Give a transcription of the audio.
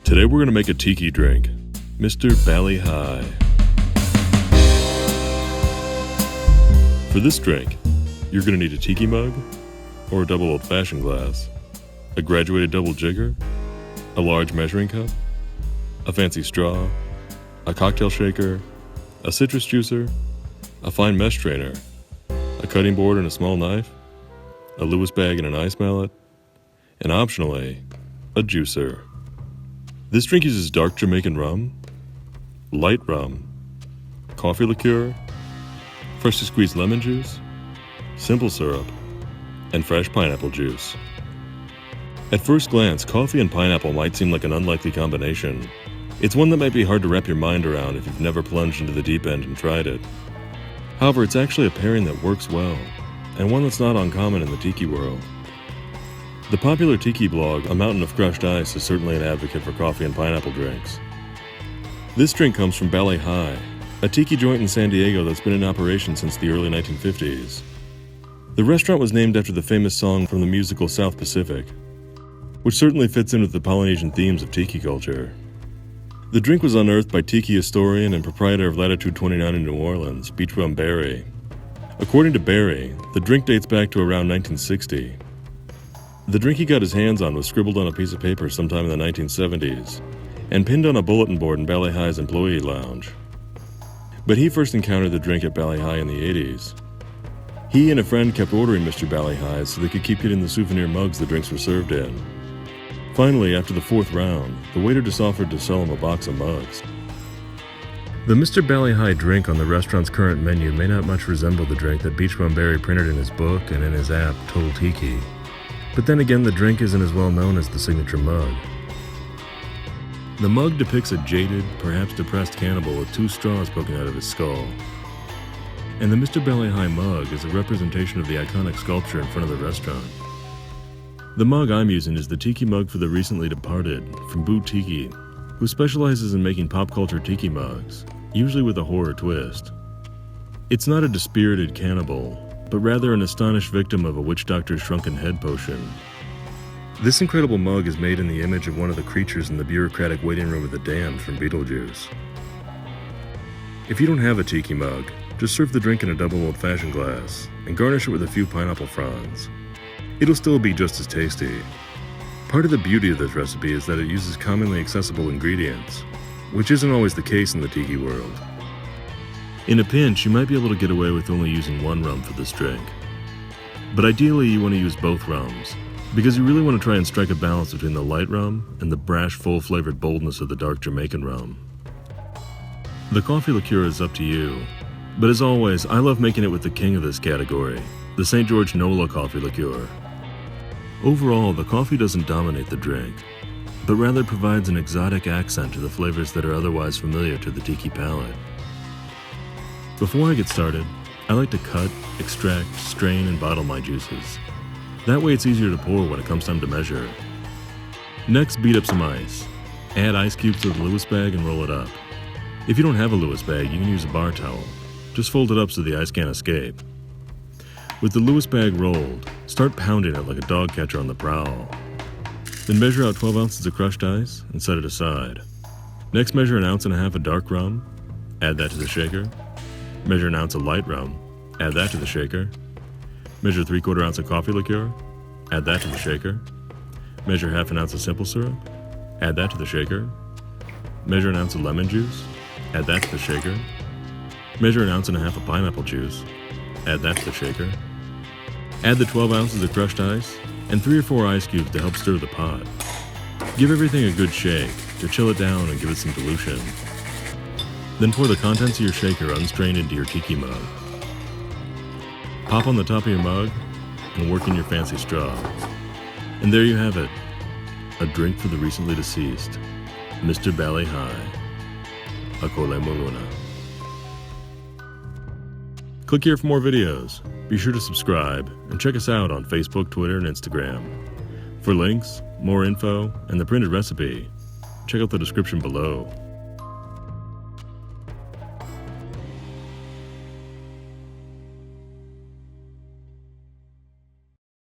Today we're going to make a tiki drink, Mr. Bali Hai. For this drink, you're going to need a tiki mug, or a double old-fashioned glass, a graduated double jigger, a large measuring cup, a fancy straw, a cocktail shaker, a citrus juicer, a fine mesh strainer, a cutting board and a small knife, a Lewis bag and an ice mallet, and optionally, a juicer. This drink uses dark Jamaican rum, light rum, coffee liqueur, freshly squeezed lemon juice, simple syrup, and fresh pineapple juice. At first glance, coffee and pineapple might seem like an unlikely combination. It's one that might be hard to wrap your mind around if you've never plunged into the deep end and tried it. However, it's actually a pairing that works well, and one that's not uncommon in the tiki world. The popular tiki blog, A Mountain of Crushed Ice, is certainly an advocate for coffee and pineapple drinks. This drink comes from Bali Hai, a tiki joint in San Diego that's been in operation since the early 1950s. The restaurant was named after the famous song from the musical South Pacific, which certainly fits in with the Polynesian themes of tiki culture. The drink was unearthed by tiki historian and proprietor of Latitude 29 in New Orleans, Beachbum Berry. According to Berry, the drink dates back to around 1960. The drink he got his hands on was scribbled on a piece of paper sometime in the 1970s and pinned on a bulletin board in Bali Hai's employee lounge. But he first encountered the drink at Bali Hai in the 80s. He and a friend kept ordering Mr. Bali Hai so they could keep getting the souvenir mugs the drinks were served in. Finally, after the fourth round, the waiter just offered to sell him a box of mugs. The Mr. Bali Hai drink on the restaurant's current menu may not much resemble the drink that Beachbum Berry printed in his book and in his app, Total Tiki. But then again, the drink isn't as well known as the signature mug. The mug depicts a jaded, perhaps depressed cannibal with two straws poking out of his skull. And the Mr. Bali Hai mug is a representation of the iconic sculpture in front of the restaurant. The mug I'm using is the tiki mug for the recently departed from Boo Tiki, who specializes in making pop culture tiki mugs, usually with a horror twist. It's not a dispirited cannibal, but rather an astonished victim of a witch doctor's shrunken head potion. This incredible mug is made in the image of one of the creatures in the bureaucratic waiting room of the damned from Beetlejuice. If you don't have a tiki mug, just serve the drink in a double old-fashioned glass and garnish it with a few pineapple fronds. It'll still be just as tasty. Part of the beauty of this recipe is that it uses commonly accessible ingredients, which isn't always the case in the tiki world. In a pinch, you might be able to get away with only using one rum for this drink. But ideally, you want to use both rums, because you really want to try and strike a balance between the light rum and the brash, full-flavored boldness of the dark Jamaican rum. The coffee liqueur is up to you, but as always, I love making it with the king of this category, the St. George Nola coffee liqueur. Overall, the coffee doesn't dominate the drink, but rather provides an exotic accent to the flavors that are otherwise familiar to the tiki palate. Before I get started, I like to cut, extract, strain, and bottle my juices. That way it's easier to pour when it comes time to measure. Next, beat up some ice. Add ice cubes to the Lewis bag and roll it up. If you don't have a Lewis bag, you can use a bar towel. Just fold it up so the ice can't escape. With the Lewis bag rolled, start pounding it like a dog catcher on the prowl. Then measure out 12 ounces of crushed ice and set it aside. Next, measure 1.5 ounces of dark rum. Add that to the shaker. Measure 1 ounce of light rum, add that to the shaker. Measure 3/4 ounce of coffee liqueur, add that to the shaker. Measure 1/2 ounce of simple syrup, add that to the shaker. Measure 1 ounce of lemon juice, add that to the shaker. Measure 1.5 ounces of pineapple juice, add that to the shaker. Add the 12 ounces of crushed ice and 3 or 4 ice cubes to help stir the pot. Give everything a good shake to chill it down and give it some dilution. Then pour the contents of your shaker unstrained into your tiki mug. Pop on the top of your mug and work in your fancy straw. And there you have it, a drink for the recently deceased, Mr. Bali Hai, Akole Moluna. Click here for more videos. Be sure to subscribe and check us out on Facebook, Twitter, and Instagram. For links, more info, and the printed recipe, check out the description below.